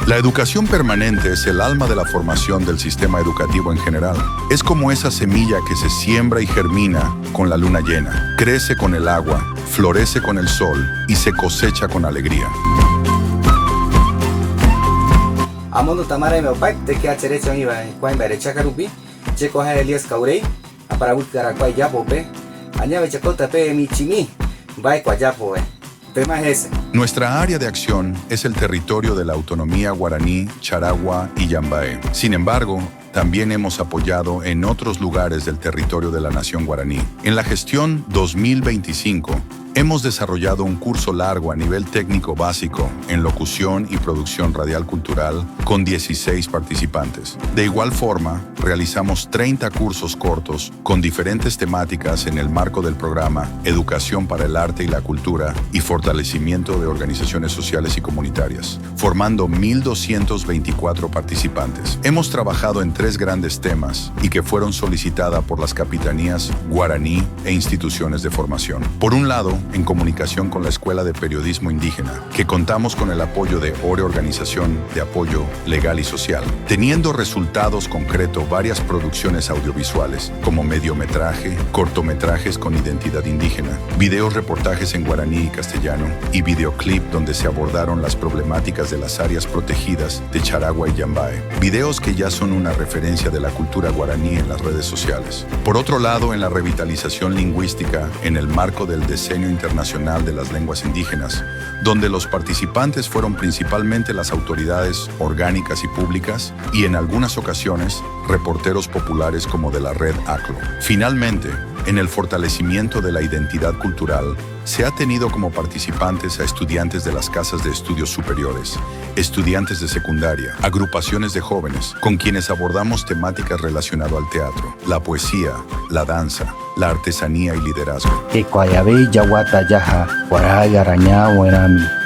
La educación permanente es el alma de la formación del sistema educativo en general. Es como esa semilla que se siembra y germina con la luna llena, crece con el agua, florece con el sol y se cosecha con alegría. Amondo tamara me opak te que acherecha mi va kwai mere chakarupi che ko ha Elias Kaurei para buscar kwai yapo pe aña ve chakota pe mi chimi vai kwa yapo tema es ese. Nuestra área de acción es el territorio de la autonomía guaraní, charagua y yambae. Sin embargo, también hemos apoyado en otros lugares del territorio de la nación guaraní. En la gestión 2025, hemos desarrollado un curso largo a nivel técnico básico en locución y producción radial cultural con 16 participantes. De igual forma, realizamos 30 cursos cortos con diferentes temáticas en el marco del programa Educación para el Arte y la Cultura y Fortalecimiento de Organizaciones Sociales y Comunitarias, formando 1,224 participantes. Hemos trabajado en 3 grandes temas y que fueron solicitadas por las capitanías guaraní e instituciones de formación. Por un lado, en comunicación con la Escuela de Periodismo Indígena, que contamos con el apoyo de ORE Organización de Apoyo Legal y Social, teniendo resultados concretos varias producciones audiovisuales, como mediometraje, cortometrajes con identidad indígena, videos reportajes en guaraní y castellano, y videoclip donde se abordaron las problemáticas de las áreas protegidas de Charagua y Yambae, videos que ya son una referencia de la cultura guaraní en las redes sociales. Por otro lado, en la revitalización lingüística, en el marco del Decenio Internacional de las Lenguas Indígenas, donde los participantes fueron principalmente las autoridades orgánicas y públicas y en algunas ocasiones reporteros populares como de la red ACLO. Finalmente, en el fortalecimiento de la identidad cultural, se ha tenido como participantes a estudiantes de las casas de estudios superiores, estudiantes de secundaria, agrupaciones de jóvenes, con quienes abordamos temáticas relacionadas al teatro, la poesía, la danza, la artesanía y liderazgo. Ekuayabe Yawata Yaha, Guaraga Arañá, Buenami.